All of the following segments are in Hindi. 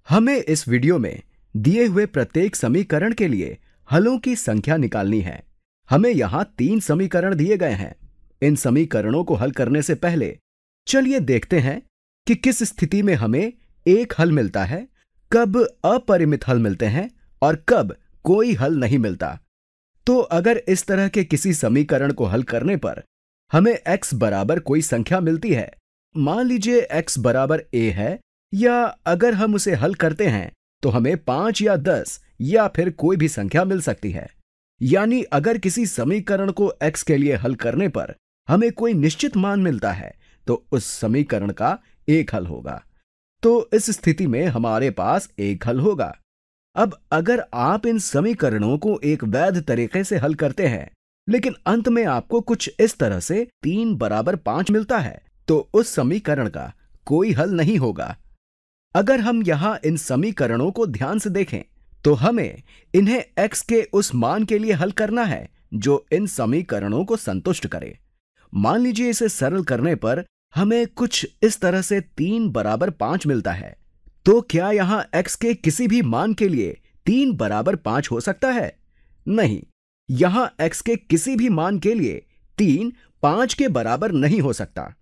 हमें इस वीडियो में दिए हुए प्रत्येक समीकरण के लिए हलों की संख्या निकालनी है। हमें यहाँ 3 समीकरण दिए गए हैं। इन समीकरणों को हल करने से पहले चलिए देखते हैं कि किस स्थिति में हमें एक हल मिलता है, कब अपरिमित हल मिलते हैं और कब कोई हल नहीं मिलता। तो अगर इस तरह के किसी समीकरण को हल करने पर हमें x बराबर कोई संख्या मिलती है, मान लीजिए x बराबर a है, या अगर हम उसे हल करते हैं तो हमें 5 या 10 या फिर कोई भी संख्या मिल सकती है। यानी अगर किसी समीकरण को x के लिए हल करने पर हमें कोई निश्चित मान मिलता है तो उस समीकरण का एक हल होगा। तो इस स्थिति में हमारे पास एक हल होगा। अब अगर आप इन समीकरणों को एक वैध तरीके से हल करते हैं, लेकिन अंत में आपको कुछ इस तरह से 3 बराबर 5 मिलता है, तो उस समीकरण का कोई हल नहीं होगा। अगर हम यहां इन समीकरणों को ध्यान से देखें तो हमें इन्हें x के उस मान के लिए हल करना है जो इन समीकरणों को संतुष्ट करे। मान लीजिए इसे सरल करने पर हमें कुछ इस तरह से 3 बराबर 5 मिलता है। तो क्या यहां x के किसी भी मान के लिए 3 बराबर 5 हो सकता है? नहीं, यहां x के किसी भी मान के लिए 3 5 के बराबर नहीं हो सकता।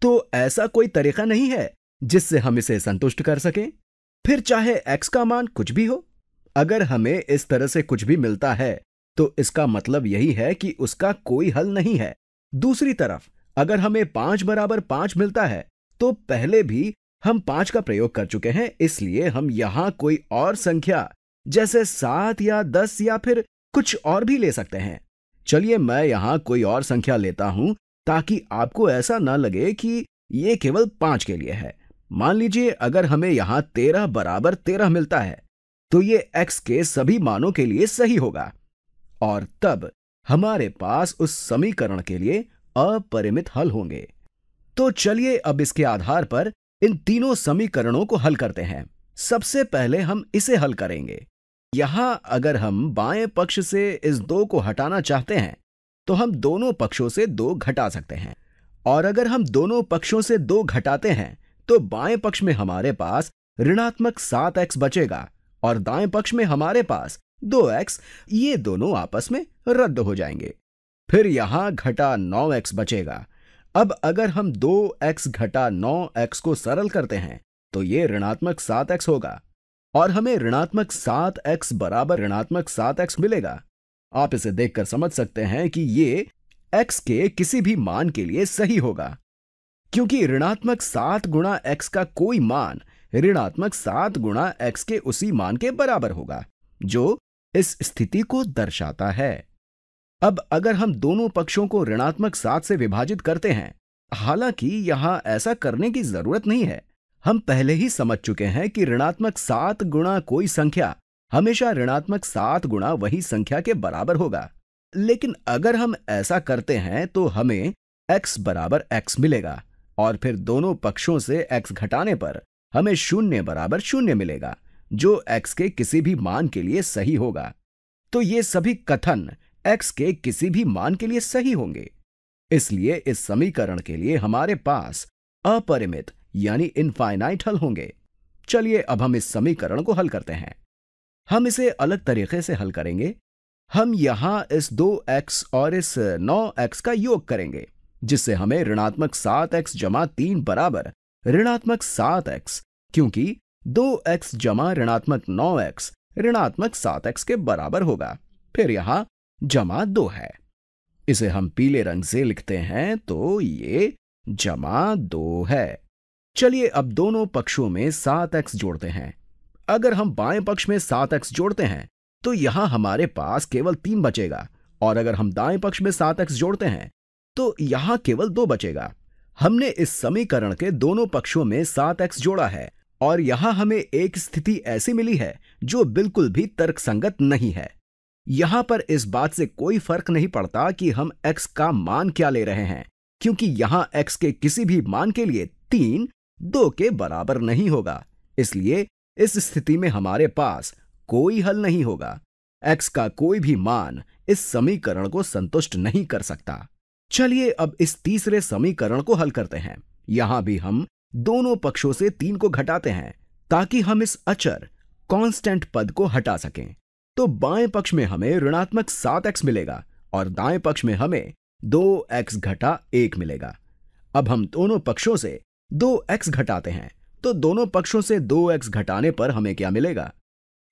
तो ऐसा कोई तरीका नहीं है जिससे हम इसे संतुष्ट कर सकें, फिर चाहे x का मान कुछ भी हो। अगर हमें इस तरह से कुछ भी मिलता है तो इसका मतलब यही है कि उसका कोई हल नहीं है। दूसरी तरफ अगर हमें 5 बराबर 5 मिलता है तो पहले भी हम 5 का प्रयोग कर चुके हैं, इसलिए हम यहां कोई और संख्या जैसे 7 या 10 या फिर कुछ और भी ले सकते हैं। चलिए मैं यहां कोई और संख्या लेता हूं ताकि आपको ऐसा ना लगे कि ये केवल 5 के लिए है। मान लीजिए अगर हमें यहां 13 बराबर 13 मिलता है तो ये x के सभी मानों के लिए सही होगा और तब हमारे पास उस समीकरण के लिए अपरिमित हल होंगे। तो चलिए अब इसके आधार पर इन तीनों समीकरणों को हल करते हैं। सबसे पहले हम इसे हल करेंगे। यहां अगर हम बाएं पक्ष से इस 2 को हटाना चाहते हैं तो हम दोनों पक्षों से 2 घटा सकते हैं, और अगर हम दोनों पक्षों से 2 घटाते हैं तो बाएं पक्ष में हमारे पास ऋणात्मक 7x बचेगा और दाएं पक्ष में हमारे पास 2x। ये दोनों आपस में रद्द हो जाएंगे। फिर यहां घटा 9x बचेगा। अब अगर हम 2x घटा 9x को सरल करते हैं तो ये ऋणात्मक 7x होगा और हमें ऋणात्मक 7x बराबर ऋणात्मक 7x मिलेगा। आप इसे देखकर समझ सकते हैं कि ये x के किसी भी मान के लिए सही होगा, क्योंकि ऋणात्मक 7 गुणा x का कोई मान ऋणात्मक 7 गुणा x के उसी मान के बराबर होगा जो इस स्थिति को दर्शाता है। अब अगर हम दोनों पक्षों को ऋणात्मक 7 से विभाजित करते हैं, हालांकि यहां ऐसा करने की जरूरत नहीं है। हम पहले ही समझ चुके हैं कि ऋणात्मक 7 गुणा कोई संख्या हमेशा ऋणात्मक 7 गुणा वही संख्या के बराबर होगा। लेकिन अगर हम ऐसा करते हैं तो हमें x बराबर x मिलेगा और फिर दोनों पक्षों से x घटाने पर हमें 0 बराबर 0 मिलेगा जो x के किसी भी मान के लिए सही होगा। तो ये सभी कथन x के किसी भी मान के लिए सही होंगे। इसलिए इस समीकरण के लिए हमारे पास अपरिमित यानी इनफाइनाइट हल होंगे। चलिए अब हम इस समीकरण को हल करते हैं। हम इसे अलग तरीके से हल करेंगे। हम यहां इस 2x और इस 9x का योग करेंगे, जिससे हमें ऋणात्मक 7x जमा 3 बराबर ऋणात्मक 7x, क्योंकि 2x जमा ऋणात्मक 9x ऋणात्मक 7x के बराबर होगा। फिर यहां जमा 2 है। इसे हम पीले रंग से लिखते हैं तो ये जमा 2 है। चलिए अब दोनों पक्षों में 7x जोड़ते हैं। अगर हम बाएं पक्ष में 7x जोड़ते हैं तो यहां हमारे पास केवल 3 बचेगा, और अगर हम दाएं पक्ष में 7x जोड़ते हैं तो यहां केवल 2 बचेगा। हमने इस समीकरण के दोनों पक्षों में 7x जोड़ा है और यहां हमें एक स्थिति ऐसी मिली है जो बिल्कुल भी तर्कसंगत नहीं है। यहां पर इस बात से कोई फर्क नहीं पड़ता कि हम x का मान क्या ले रहे हैं, क्योंकि यहां x के किसी भी मान के लिए 3 2 के बराबर नहीं होगा। इसलिए इस स्थिति में हमारे पास कोई हल नहीं होगा। x का कोई भी मान इस समीकरण को संतुष्ट नहीं कर सकता। चलिए अब इस तीसरे समीकरण को हल करते हैं। यहां भी हम दोनों पक्षों से 3 को घटाते हैं ताकि हम इस अचर कांस्टेंट पद को हटा सकें। तो बाएं पक्ष में हमें ऋणात्मक 7x मिलेगा और दाएं पक्ष में हमें 2x घटा 1 मिलेगा। अब हम दोनों पक्षों से 2x घटाते हैं, तो दोनों पक्षों से 2x घटाने पर हमें क्या मिलेगा?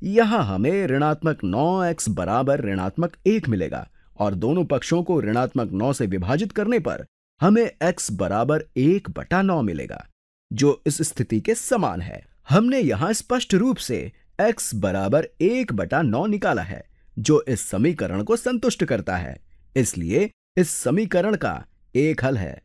यहां हमें ऋणात्मक 9x बराबर ऋणात्मक 1 मिलेगा और दोनों पक्षों को ऋणात्मक 9 से विभाजित करने पर हमें x बराबर 1/9 मिलेगा, जो इस स्थिति के समान है। हमने यहां स्पष्ट रूप से x बराबर 1/9 निकाला है, जो इस समीकरण को संतुष्ट करता है। इसलिए इस समीकरण का एक हल है।